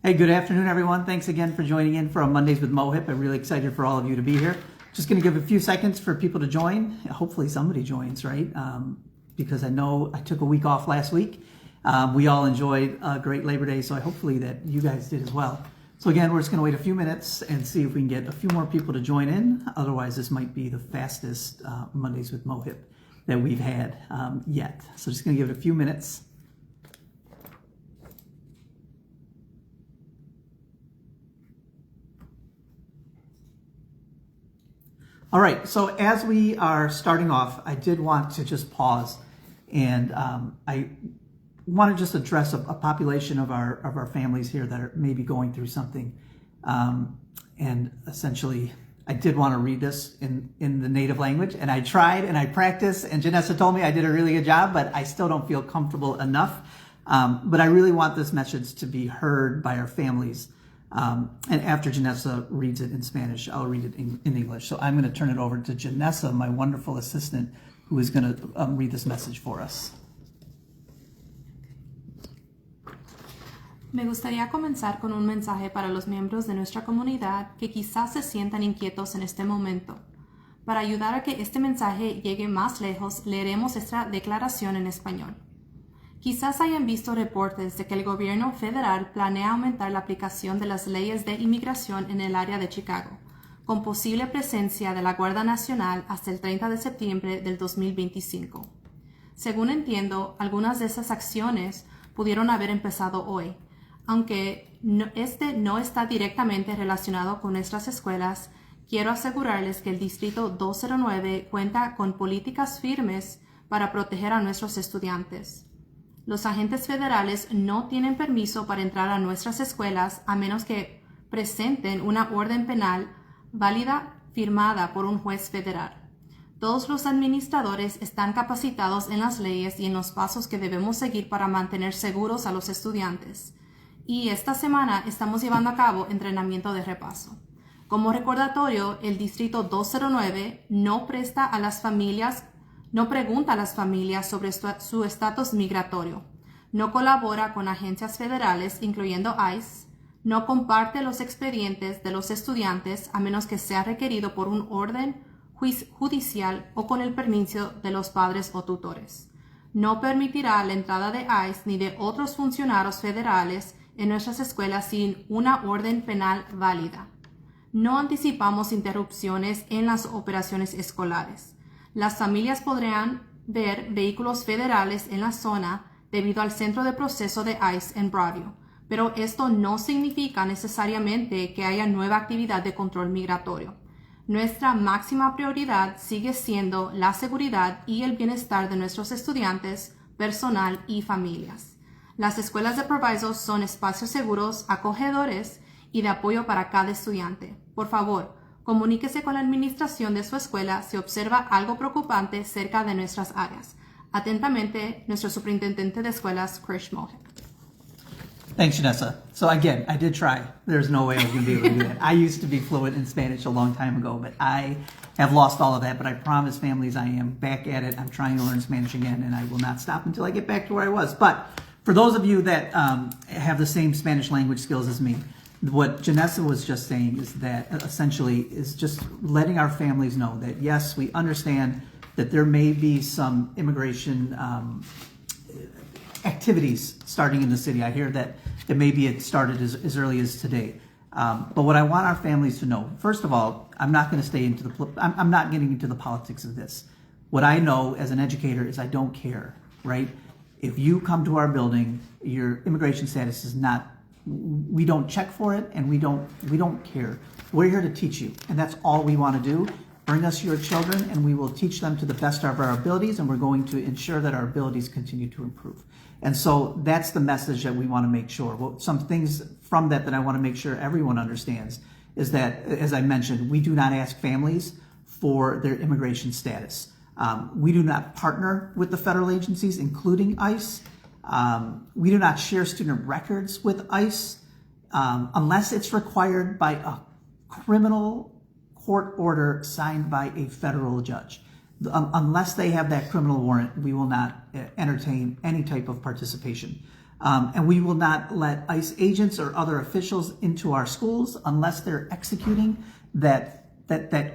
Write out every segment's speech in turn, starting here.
Hey, good afternoon, everyone. Thanks again for joining in for Mondays with Mohip. I'm really excited for all of you to be here. Just going to give a few seconds for people to join. Hopefully somebody joins, right? Because I know I took a week off last week. We all enjoyed a great Labor Day, so hopefully that you guys did as well. So again, we're just going to wait a few minutes and see if we can get a few more people to join in. Otherwise, this might be the fastest Mondays with Mohip that we've had yet. So just going to give it a few minutes. All right, so as we are starting off, I did want to just pause and I want to just address a population of our families here that are maybe going through something. And essentially, I did want to read this in the native language, and I tried and I practiced, and Janessa told me I did a really good job, but I still don't feel comfortable enough. But I really want this message to be heard by our families. And after Janessa reads it in Spanish, I'll read it in English. So I'm going to turn it over to Janessa, my wonderful assistant, who is going to read this message for us. Me gustaría comenzar con un mensaje para los miembros de nuestra comunidad que quizás se sientan inquietos en este momento. Para ayudar a que este mensaje llegue más lejos, leeremos esta declaración en español. Quizás hayan visto reportes de que el gobierno federal planea aumentar la aplicación de las leyes de inmigración en el área de Chicago, con posible presencia de la Guardia Nacional hasta el 30 de septiembre del 2025. Según entiendo, algunas de esas acciones pudieron haber empezado hoy. Aunque este no está directamente relacionado con nuestras escuelas, quiero asegurarles que el Distrito 209 cuenta con políticas firmes para proteger a nuestros estudiantes. Los agentes federales no tienen permiso para entrar a nuestras escuelas a menos que presenten una orden penal válida firmada por un juez federal. Todos los administradores están capacitados en las leyes y en los pasos que debemos seguir para mantener seguros a los estudiantes. Y esta semana estamos llevando a cabo entrenamiento de repaso. Como recordatorio, el Distrito 209 no pregunta a las familias sobre su estatus migratorio, no colabora con agencias federales, incluyendo ICE, no comparte los expedientes de los estudiantes a menos que sea requerido por un orden judicial o con el permiso de los padres o tutores. No permitirá la entrada de ICE ni de otros funcionarios federales en nuestras escuelas sin una orden penal válida. No anticipamos interrupciones en las operaciones escolares. Las familias podrán ver vehículos federales en la zona debido al centro de proceso de ICE en Broadview, pero esto no significa necesariamente que haya nueva actividad de control migratorio. Nuestra máxima prioridad sigue siendo la seguridad y el bienestar de nuestros estudiantes, personal y familias. Las escuelas de Proviso son espacios seguros, acogedores y de apoyo para cada estudiante. Por favor, comuníquese con la administración de su escuela si observa algo preocupante cerca de nuestras áreas. Atentamente, nuestro superintendente de escuelas, Krish Mohip. Thanks, Janessa. So again, I did try. There's no way I was going to be able to do that. I used to be fluent in Spanish a long time ago, but I have lost all of that. But I promise families I am back at it. I'm trying to learn Spanish again, and I will not stop until I get back to where I was. But for those of you that have the same Spanish language skills as me, what Janessa was just saying is that essentially is just letting our families know that, yes, we understand that there may be some immigration activities starting in the city. I hear that maybe it started as early as today. But what I want our families to know, first of all, I'm not going to stay into I'm not getting into the politics of this. What I know as an educator is I don't care, right? If you come to our building, your immigration status is not, we don't check for it, and we don't care. We're here to teach you, and that's all we want to do. Bring us your children, and we will teach them to the best of our abilities, and we're going to ensure that our abilities continue to improve. And so that's the message that we want to make sure. Well, some things from that I want to make sure everyone understands is that, as I mentioned, we do not ask families for their immigration status. We do not partner with the federal agencies, including ICE. We do not share student records with ICE unless it's required by a criminal court order signed by a federal judge. Unless they have that criminal warrant, we will not entertain any type of participation. And we will not let ICE agents or other officials into our schools unless they're executing that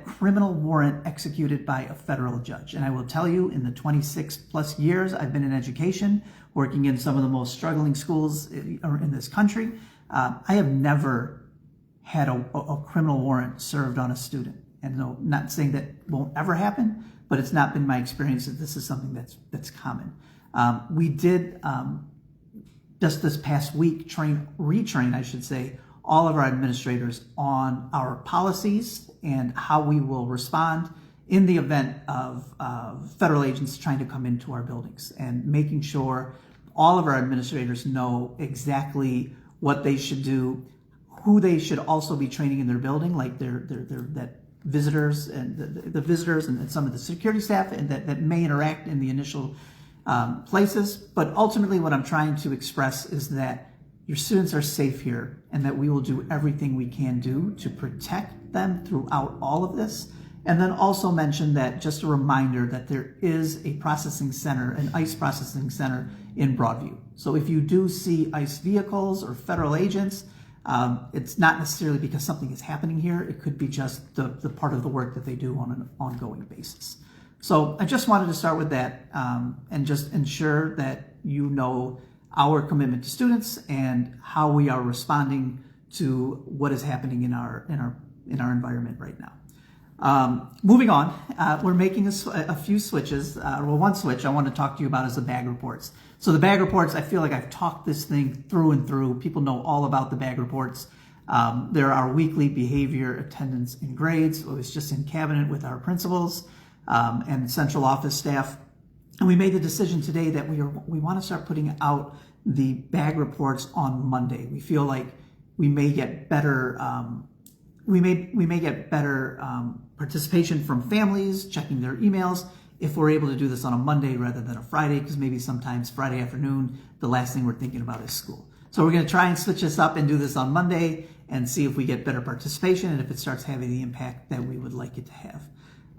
criminal warrant executed by a federal judge. And I will tell you, in the 26 plus years I've been in education, working in some of the most struggling schools in this country, I have never had a criminal warrant served on a student. And no, not saying that won't ever happen, but it's not been my experience that this is something that's common. We did just this past week retrain, I should say, all of our administrators on our policies and how we will respond in the event of federal agents trying to come into our buildings, and making sure all of our administrators know exactly what they should do, who they should also be training in their building, like that visitors and the visitors and some of the security staff and that may interact in the initial places. But ultimately what I'm trying to express is that your students are safe here, and that we will do everything we can do to protect them throughout all of this. And then also mention that, just a reminder, that there is a processing center, an ICE processing center in Broadview. So if you do see ICE vehicles or federal agents, it's not necessarily because something is happening here. It could be just the part of the work that they do on an ongoing basis. So I just wanted to start with that, and just ensure that you know our commitment to students and how we are responding to what is happening in our environment right now. Moving on, we're making a few switches. One switch I want to talk to you about is the bag reports. So the bag reports, I feel like I've talked this thing through and through. People know all about the bag reports. There are weekly behavior, attendance, and grades. It was just in cabinet with our principals and central office staff. And we made the decision today that we want to start putting out the bag reports on Monday. We feel like we may get better participation from families checking their emails if we're able to do this on a Monday rather than a Friday, because maybe sometimes Friday afternoon the last thing we're thinking about is school. So we're going to try and switch this up and do this on Monday and see if we get better participation and if it starts having the impact that we would like it to have.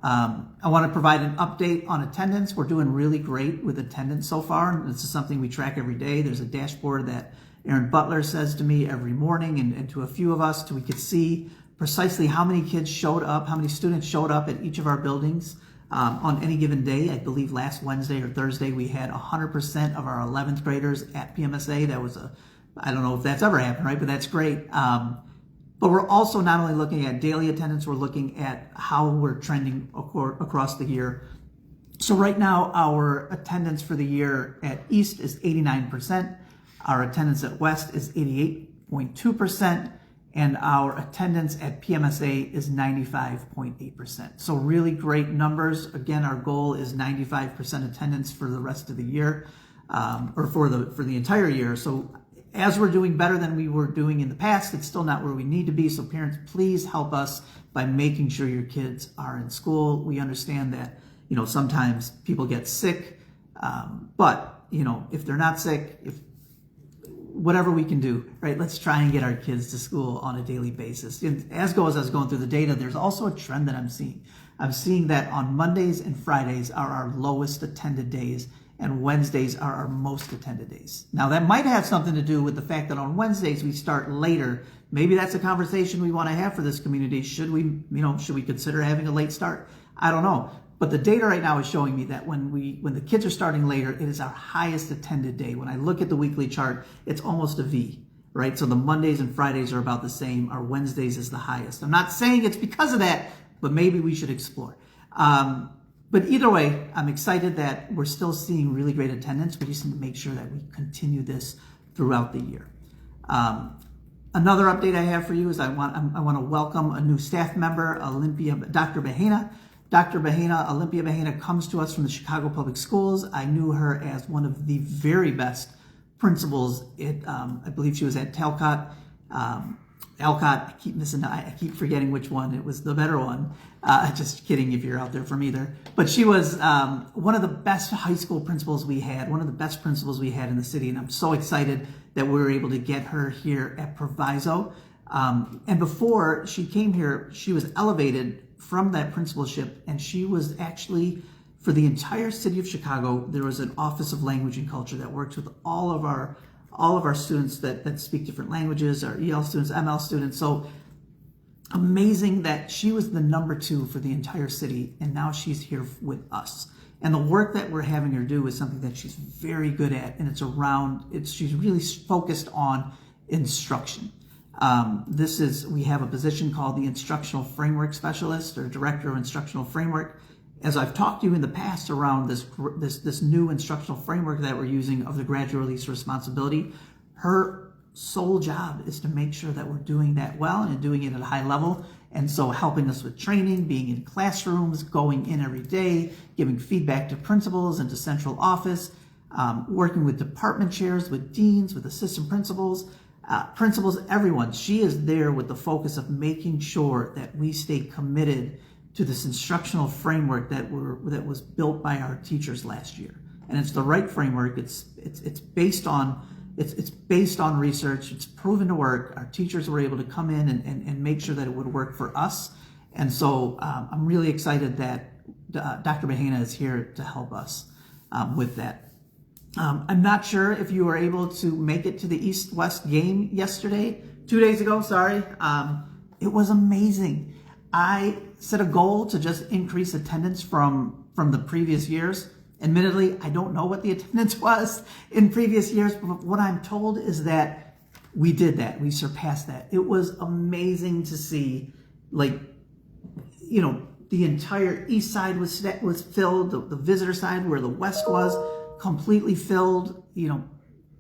I want to provide an update on attendance. We're doing really great with attendance so far. This is something we track every day. There's a dashboard that Aaron Butler says to me every morning and to a few of us, so we could see precisely how many kids showed up, how many students showed up at each of our buildings on any given day. I believe last Wednesday or Thursday we had 100% of our 11th graders at PMSA. That was I don't know if that's ever happened, right? But that's great. But we're also not only looking at daily attendance, we're looking at how we're trending across the year. So right now, our attendance for the year at East is 89%. Our attendance at West is 88.2%. And our attendance at PMSA is 95.8%. So really great numbers. Again, our goal is 95% attendance for the rest of the year, or for the entire year. So as we're doing better than we were doing in the past, it's still not where we need to be. So parents, please help us by making sure your kids are in school. We understand that, sometimes people get sick, but, if they're not sick, whatever we can do, right? Let's try and get our kids to school on a daily basis. And as I was going through the data, there's also a trend that I'm seeing. I'm seeing that on Mondays and Fridays are our lowest attended days, and Wednesdays are our most attended days. Now, that might have something to do with the fact that on Wednesdays we start later. Maybe that's a conversation we want to have for this community. Should we consider having a late start? I don't know. But the data right now is showing me that when the kids are starting later, it is our highest attended day. When I look at the weekly chart, it's almost a V, right? So the Mondays and Fridays are about the same. Our Wednesdays is the highest. I'm not saying it's because of that, but maybe we should explore. But either way, I'm excited that we're still seeing really great attendance. We just need to make sure that we continue this throughout the year. Another update I have for you is I want to welcome a new staff member, Dr. Bahena. Dr. Bahena, Olympia Bahena, comes to us from the Chicago Public Schools. I knew her as one of the very best principals. I believe she was at Talcott. Alcott, I keep forgetting which one. It was the better one. Just kidding if you're out there from either. But she was one of the best high school principals we had, one of the best principals we had in the city. And I'm so excited that we were able to get her here at Proviso. And before she came here, she was elevated from that principalship. And she was actually, for the entire city of Chicago, there was an Office of Language and Culture that works with all of our all of our students that speak different languages, our EL students, ML students. So amazing that she was the number 2 for the entire city, and now she's here with us. And the work that we're having her do is something that she's very good at, and she's really focused on instruction. We have a position called the Instructional Framework Specialist or Director of Instructional Framework. As I've talked to you in the past around this new instructional framework that we're using of the gradual release of responsibility, her sole job is to make sure that we're doing that well and doing it at a high level. And so helping us with training, being in classrooms, going in every day, giving feedback to principals and to central office, working with department chairs, with deans, with assistant principals, everyone. She is there with the focus of making sure that we stay committed to this instructional framework that was built by our teachers last year. And it's the right framework. It's based on research. It's proven to work. Our teachers were able to come in and make sure that it would work for us. And so I'm really excited that Dr. Bahena is here to help us with that. I'm not sure if you were able to make it to the East-West game yesterday, 2 days ago, sorry. It was amazing. I set a goal to just increase attendance from the previous years. Admittedly, I don't know what the attendance was in previous years, but what I'm told is that we did that. We surpassed that. It was amazing to see, the entire east side was filled, the visitor side where the west was completely filled.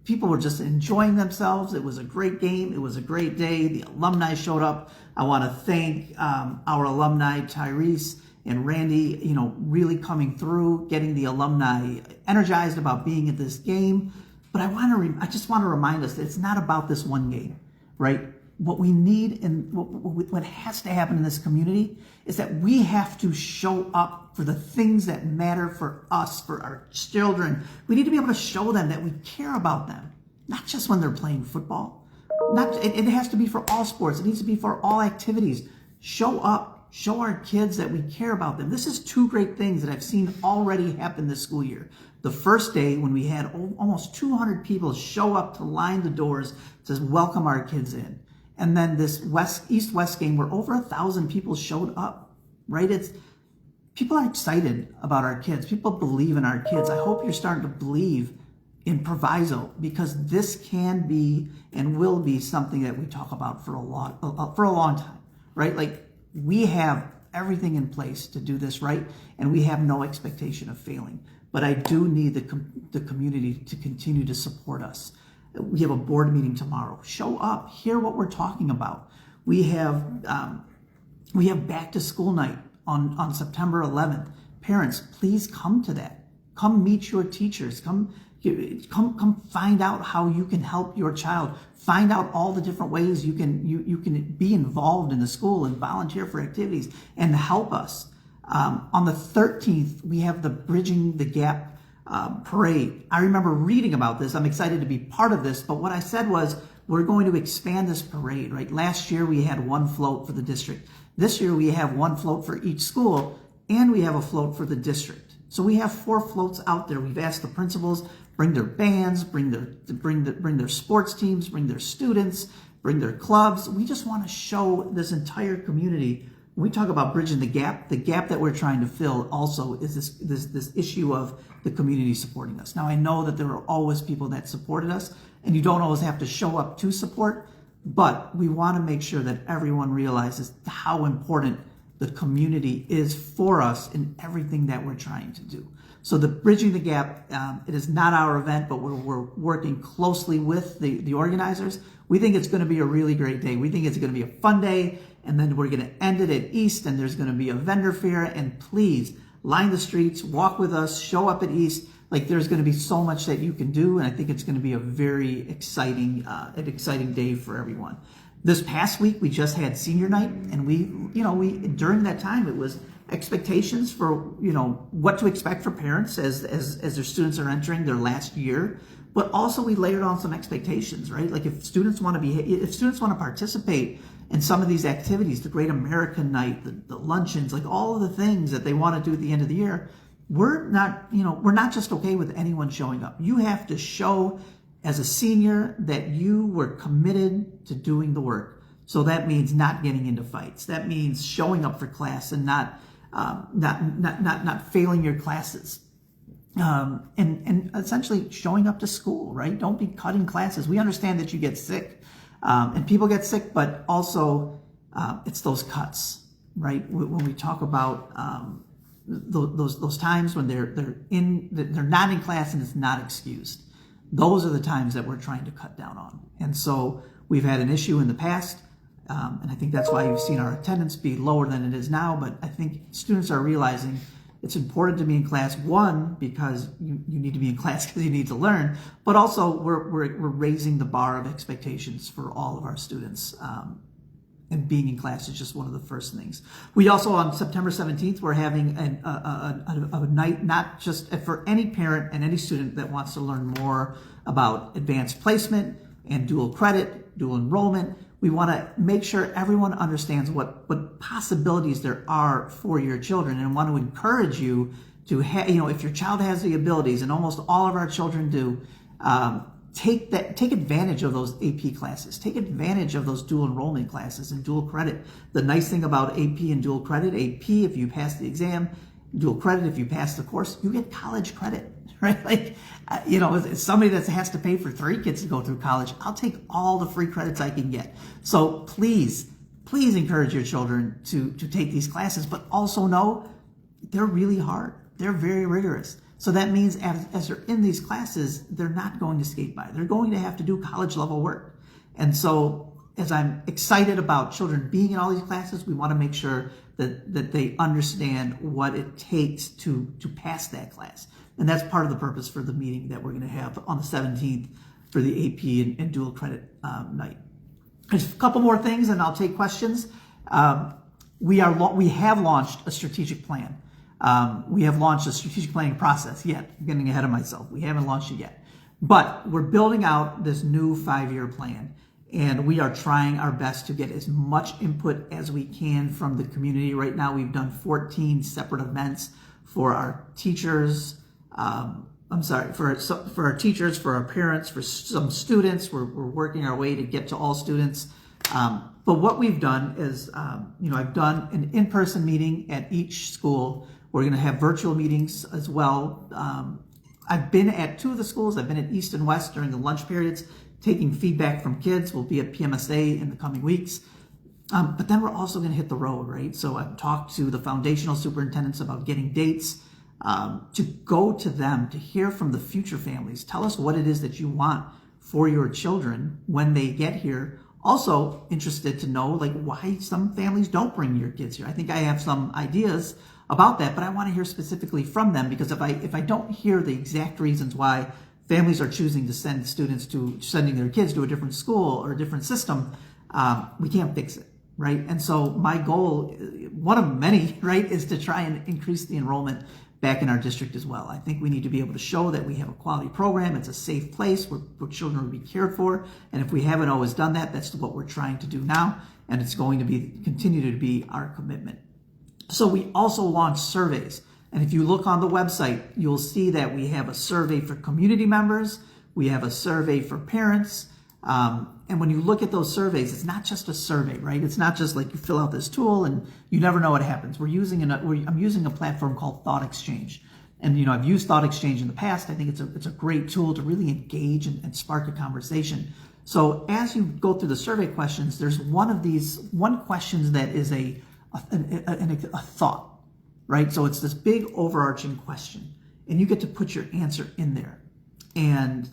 People were just enjoying themselves. It was a great game. It was a great day. The alumni showed up. I want to thank our alumni, Tyrese and Randy, really coming through, getting the alumni energized about being at this game. But I just want to remind us that it's not about this one game, right? What we need and what has to happen in this community is that we have to show up for the things that matter for us, for our children. We need to be able to show them that we care about them, not just when they're playing football. It has to be for all sports. It needs to be for all activities. Show up, show our kids that we care about them. This is 2 great things that I've seen already happen this school year. The first day when we had almost 200 people show up to line the doors to welcome our kids in. And then this East-West game where over 1,000 people showed up, right? People are excited about our kids. People believe in our kids. I hope you're starting to believe in Proviso, because this can be and will be something that we talk about for a long time, right? We have everything in place to do this right, and we have no expectation of failing. But I do need the community to continue to support us. We have a board meeting tomorrow. Show up, hear what we're talking about. We have back to school night on September 11th. Parents, please come to that. Come meet your teachers. Come find out how you can help your child. Find out all the different ways you can be involved in the school and volunteer for activities and help us. On the 13th, we have the Bridging the Gap parade. I remember reading about this. I'm excited to be part of this, but what I said was we're going to expand this parade, right? Last year we had 1 float for the district. This year we have 1 float for each school, and we have a float for the district. So we have 4 floats out there. We've asked the principals bring their bands, bring their sports teams, bring their students, bring their clubs. We just want to show this entire community. When we talk about bridging the gap that we're trying to fill also is this issue of the community supporting us. Now, I know that there are always people that supported us, and you don't always have to show up to support, but we want to make sure that everyone realizes how important the community is for us in everything that we're trying to do. So the Bridging the Gap, it is not our event, but we're working closely with the organizers. We think it's going to be a really great day. We think it's going to be a fun day, and then we're going to end it at East, and there's going to be a vendor fair, and please line the streets, walk with us, show up at East. There's going to be so much that you can do, and I think it's going to be a very exciting day for everyone. This past week, we just had senior night, and we during that time, it was expectations for, what to expect for parents as their students are entering their last year. But also we layered on some expectations, right? If students want to participate in some of these activities, the Great American Night, the luncheons, all of the things that they want to do at the end of the year, we're not just okay with anyone showing up. You have to show as a senior that you were committed to doing the work. So that means not getting into fights. That means showing up for class and not failing your classes. And essentially showing up to school, right? Don't be cutting classes. We understand that you get sick, and people get sick, but also it's those cuts, right? When we talk about those times when they're not in class and it's not excused, those are the times that we're trying to cut down on. And so we've had an issue in the past, and I think that's why you've seen our attendance be lower than it is now. But I think students are realizing it's important to be in class, one, because you need to be in class because you need to learn, but also we're raising the bar of expectations for all of our students. And being in class is just one of the first things. We also, on September 17th, we're having a night, not just for any parent and any student that wants to learn more about advanced placement and dual credit, dual enrollment. We want to make sure everyone understands what possibilities there are for your children, and want to encourage you to, if your child has the abilities, and almost all of our children do, take advantage of those AP classes. Take advantage of those dual enrollment classes and dual credit. The nice thing about AP and dual credit, AP, if you pass the exam, dual credit, if you pass the course, you get college credit, right? Like, as somebody that has to pay for 3 kids to go through college, I'll take all the free credits I can get. So please encourage your children to take these classes, but also know they're really hard. They're very rigorous. So that means as they're in these classes, they're not going to skate by. They're going to have to do college level work. And so as I'm excited about children being in all these classes, we want to make sure that they understand what it takes to pass that class. And that's part of the purpose for the meeting that we're going to have on the 17th for the AP and dual credit night. There's a couple more things and I'll take questions. We have launched a strategic plan. We have launched a strategic planning process yet. I'm getting ahead of myself. We haven't launched it yet. But we're building out this new 5-year plan. And we are trying our best to get as much input as we can from the community. Right now, we've done 14 separate events for our teachers. For our teachers, for our parents, for some students. We're working our way to get to all students. But what we've done is, I've done an in-person meeting at each school. We're going to have virtual meetings as well. I've been at 2 of the schools. I've been at East and West during the lunch periods, taking feedback from kids. We'll be at PMSA in the coming weeks. But then we're also going to hit the road, right? So I've talked to the foundational superintendents about getting dates, to go to them, to hear from the future families. Tell us what it is that you want for your children when they get here. Also interested to know why some families don't bring your kids here. I think I have some ideas about that, but I want to hear specifically from them, because if I don't hear the exact reasons why families are choosing to sending their kids to a different school or a different system, we can't fix it, right? And so my goal, one of many, right, is to try and increase the enrollment back in our district as well. I think we need to be able to show that we have a quality program. It's a safe place where children will be cared for. And if we haven't always done that, that's what we're trying to do now. And it's going to continue to be our commitment. So we also launched surveys. And if you look on the website, you'll see that we have a survey for community members. We have a survey for parents. And when you look at those surveys, it's not just a survey, right? It's not just like you fill out this tool and you never know what happens. I'm using a platform called Thought Exchange. And, I've used Thought Exchange in the past. I think it's a great tool to really engage and spark a conversation. So as you go through the survey questions, there's one question that is a thought, right? So it's this big overarching question, and you get to put your answer in there. And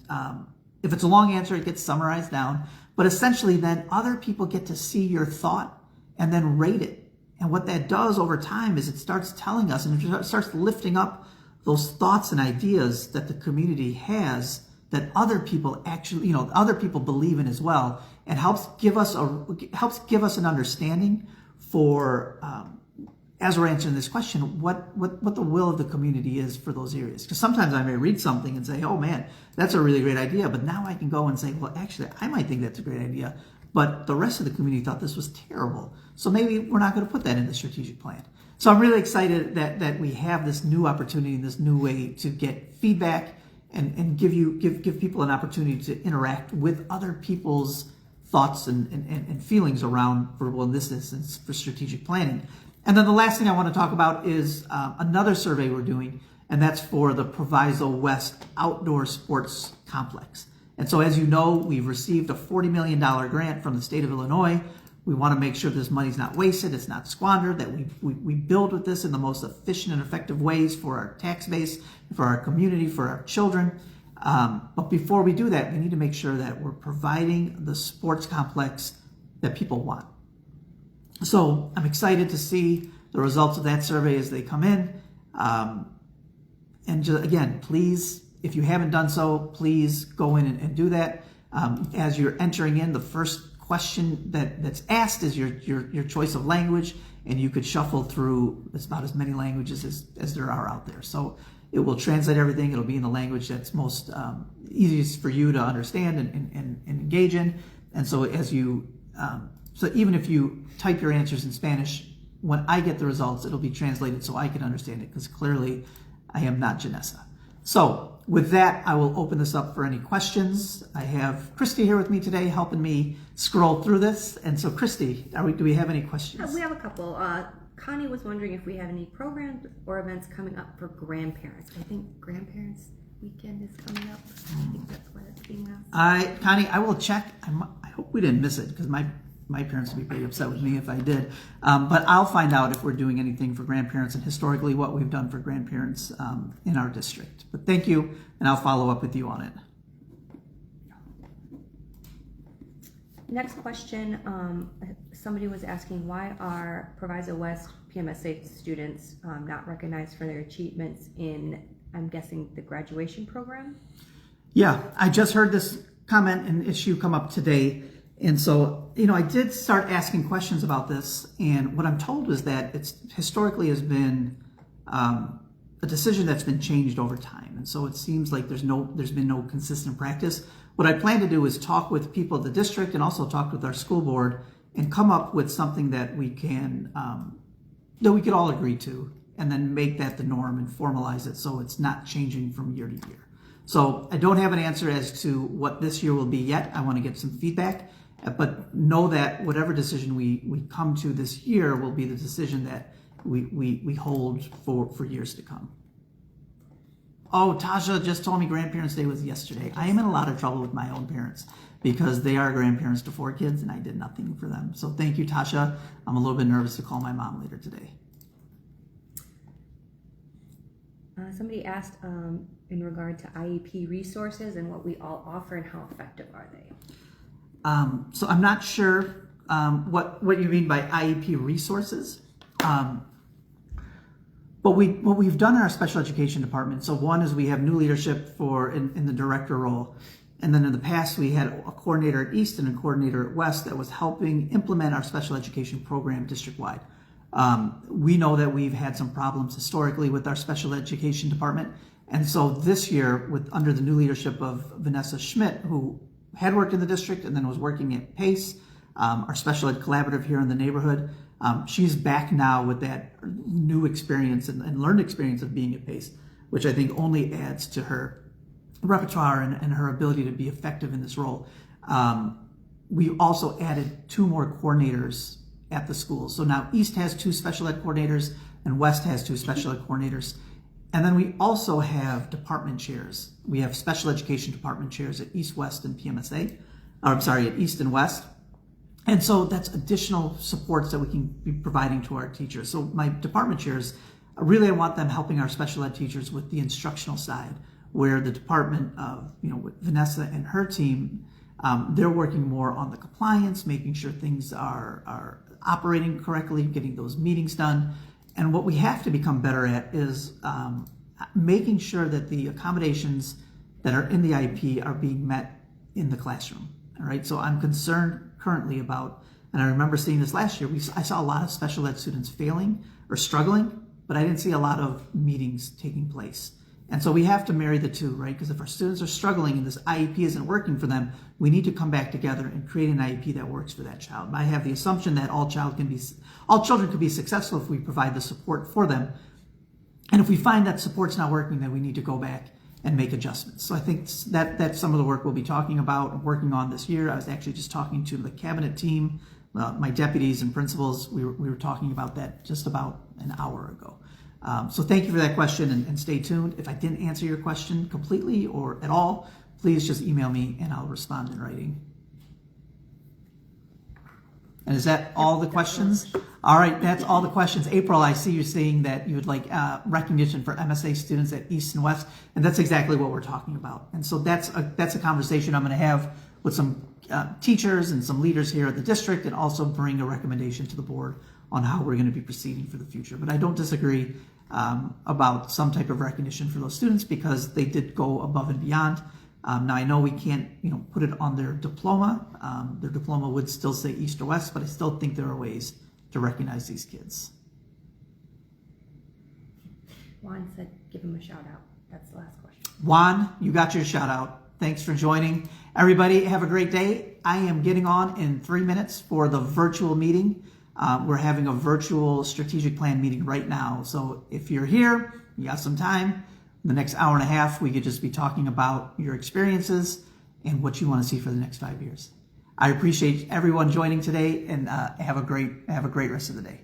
if it's a long answer, it gets summarized down. But essentially, then other people get to see your thought and then rate it. And what that does over time is it starts telling us, and it starts lifting up those thoughts and ideas that the community has that other people actually, other people believe in as well, and helps give us an understanding for, as we're answering this question, what the will of the community is for those areas. Because sometimes I may read something and say, oh man, that's a really great idea. But now I can go and say, well, actually, I might think that's a great idea, but the rest of the community thought this was terrible. So maybe we're not going to put that in the strategic plan. So I'm really excited that we have this new opportunity, this new way to get feedback and give people an opportunity to interact with other people's thoughts and feelings around, in this instance, for strategic planning. And then the last thing I want to talk about is another survey we're doing, and that's for the Proviso West Outdoor Sports Complex. And so, as you know, we've received a $40 million grant from the state of Illinois. We want to make sure this money's not wasted, it's not squandered, that we build with this in the most efficient and effective ways for our tax base, for our community, for our children. But before we do that, we need to make sure that we're providing the sports complex that people want. So I'm excited to see the results of that survey as they come in. And just, again, please, if you haven't done so, please go in and do that. As you're entering in, the first question that's asked is your choice of language, and you could shuffle through about as many languages as there are out there. So it will translate everything. It'll be in the language that's most easiest for you to understand and engage in. And so so even if you type your answers in Spanish, when I get the results, it'll be translated so I can understand it, because clearly I am not Janessa. So with that, I will open this up for any questions. I have Christy here with me today helping me scroll through this. And so Christy, do we have any questions? We have a couple. Connie was wondering if we have any programs or events coming up for grandparents. I think Grandparents Weekend is coming up. I think that's why that's being asked. Connie, I will check. I hope we didn't miss it, because my parents would be pretty upset with me if I did. But I'll find out if we're doing anything for grandparents and historically what we've done for grandparents in our district. But thank you, and I'll follow up with you on it. Next question, somebody was asking, why are Proviso West PMSA students not recognized for their achievements in, I'm guessing, the graduation program? Yeah, I just heard this comment and issue come up today. And so, I did start asking questions about this, and what I'm told is that it's historically has been a decision that's been changed over time. And so it seems like there's been no consistent practice. What I plan to do is talk with people at the district and also talk with our school board and come up with something that we can, that we could all agree to, and then make that the norm and formalize it so it's not changing from year to year. So I don't have an answer as to what this year will be yet. I want to get some feedback, but know that whatever decision we come to this year will be the decision that we hold for years to come. Oh, Tasha just told me Grandparents' Day was yesterday. I am in a lot of trouble with my own parents because they are grandparents to 4 kids and I did nothing for them. So thank you, Tasha. I'm a little bit nervous to call my mom later today. Somebody asked in regard to IEP resources and what we all offer and how effective are they? So I'm not sure what you mean by IEP resources. But what we've done in our special education department, so one is we have new leadership in the director role. And then in the past, we had a coordinator at East and a coordinator at West that was helping implement our special education program district-wide. We know that we've had some problems historically with our special education department. And so this year, under the new leadership of Vanessa Schmidt, who had worked in the district and then was working at PACE, our special ed collaborative here in the neighborhood, she's back now with that new experience and learned experience of being at PACE, which I think only adds to her repertoire and her ability to be effective in this role. We also added 2 more coordinators at the school. So now East has 2 special ed coordinators and West has 2 special ed coordinators. And then we also have department chairs. We have special education department chairs at East, West, and PMSA. At East and West. And so that's additional supports that we can be providing to our teachers. So my department chairs, really I want them helping our special ed teachers with the instructional side, where the department of, with Vanessa and her team, they're working more on the compliance, making sure things are operating correctly, getting those meetings done. And what we have to become better at is making sure that the accommodations that are in the IEP are being met in the classroom. All right, so I'm concerned currently about, and I remember seeing this last year, I saw a lot of special ed students failing or struggling, but I didn't see a lot of meetings taking place. And so we have to marry the two, right? Because if our students are struggling and this IEP isn't working for them, we need to come back together and create an IEP that works for that child. I have the assumption that all children could be successful if we provide the support for them. And if we find that support's not working, then we need to go back and make adjustments. So I think that's some of the work we'll be talking about and working on this year. I was actually just talking to the cabinet team, my deputies and principals. We were talking about that just about an hour ago. So thank you for that question, and stay tuned. If I didn't answer your question completely or at all, please just email me and I'll respond in writing. And is that all the questions? All right, that's all the questions. April, I see you saying that you would like recognition for MSA students at East and West, and that's exactly what we're talking about. And so that's a conversation I'm going to have with some teachers and some leaders here at the district, and also bring a recommendation to the board on how we're going to be proceeding for the future. But I don't disagree about some type of recognition for those students, because they did go above and beyond. Now I know we can't, put it on their diploma. Their diploma would still say East or West, but I still think there are ways to recognize these kids. Juan said, give him a shout out. That's the last question. Juan, you got your shout out. Thanks for joining. Everybody, have a great day. I am getting on in 3 minutes for the virtual meeting. We're having a virtual strategic plan meeting right now. So if you're here, you got some time, the next hour and a half, we could just be talking about your experiences and what you want to see for the next 5 years. I appreciate everyone joining today, and have a great rest of the day.